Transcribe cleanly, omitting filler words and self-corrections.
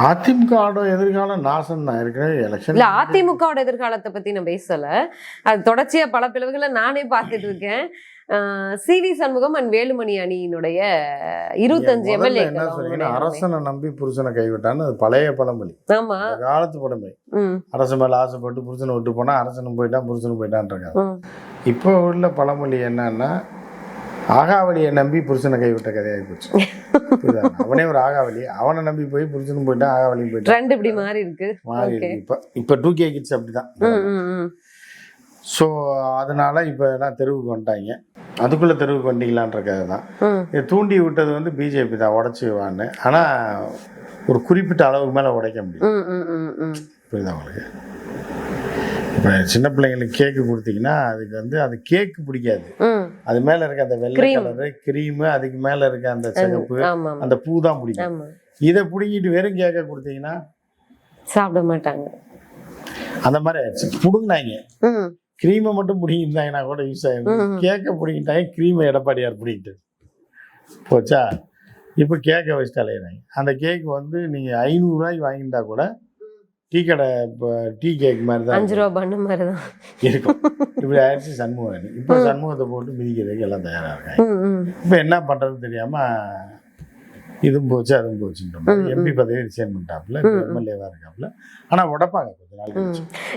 அதிமுகவோட எதிர்காலம் நாசம் தான் இருக்கிற எலெக்ஷன். இல்ல, அதிமுகவோட எதிர்காலத்தை பத்தி நான் பேசல. அது தொடர்ச்சியா பல பிளவுகளை நானே பார்த்துட்டு இருக்கேன். CV சண்முகம் அண்ட் வேலுமணி அணியினுடைய 25 எம்எல்ஏ என்ன சொன்னீங்கன்னா, அரசனை நம்பி புருஷனை கைவிட்டான்னு அது பழைய பழமொழி. ஆமா, காலத்து பழமொழி. அரசன் மேல ஆசைப்பட்டு புருஷனை விட்டு போனா அரசனும் போயிட்டான் புருஷனும் போயிட்டான். இப்போ உள்ள பழமொழி என்னன்னா, ஆகாவலியை நம்பி புருஷனை கைவிட்ட கதையாகி போச்சு. அவனே ஒரு ஆகாவலி, அவனை நம்பி போய் புருஷனும் போயிட்டான் ஆகாவலியும் போயிட்டான். ட்ரெண்ட் இப்படி மாறி இருக்கு. இப்போ 2K கிட்ஸ் அப்படிதான். ஸோ அதனால இப்போ எல்லாம் தெருவுக்கு வந்துட்டாங்க. அதுக்குள்ளே தெருவுக்கு வண்டிக்கலான்ற கதை தான். இதை தூண்டி விட்டது வந்து பிஜேபி தான், உடச்சிவான்னு. ஆனால் ஒரு குறிப்பிட்ட அளவுக்கு மேலே உடைக்க முடியும். புரியுதா உங்களுக்கு? இப்போ சின்ன பிள்ளைங்களுக்கு கேக்கு கொடுத்தீங்கன்னா அதுக்கு வந்து அது கேக்கு பிடிக்காது. அது மேலே இருக்க அந்த வெள்ளை கலரு க்ரீமு, அதுக்கு மேலே இருக்க அந்த சிகப்பு, அந்த பூ தான் பிடிக்கும். இதை பிடிங்கிட்டு வெறும் கேக்கை கொடுத்தீங்கன்னா சாப்பிட மாட்டாங்க. அந்த மாதிரி ஆயிடுச்சு. பிடுங்கினாங்க. க்ரீமை மட்டும் பிடிங்கிட்டாங்கன்னா கூட யூஸ் ஆகிடும். கேக்கை பிடிங்கிட்டாங்க, க்ரீமை எடப்பாடியார் பிடிக்கிட்டு போச்சா. இப்போ கேக்கை வச்சுட்டு அலையிறாங்க. அந்த கேக்கு வந்து நீங்கள் 500 ரூபாய்க்கு வாங்கிட்டா கூட டீ கடை இப்போ டீ கேக் மாதிரி தான், 5 ரூபா பண்ண மாதிரி தான் இருக்கும். இப்படி ஆயிடுச்சு சண்முகம். இப்போ சண்முகத்தை போட்டு மிதிக்கிறதுக்கு எல்லாம் தயாராக இருக்காங்க. இப்போ என்ன பண்ணுறதுன்னு தெரியாமல் இதுவும் போச்சு அதுவும் போச்சுன்ற மாதிரி MP பதவி ரிசைன் பண்ணிட்டாப்புல, எம்எல்ஏவாக இருக்காப்புல. ஆனால் உடப்பாங்க கொஞ்ச நாள் கழிச்சு.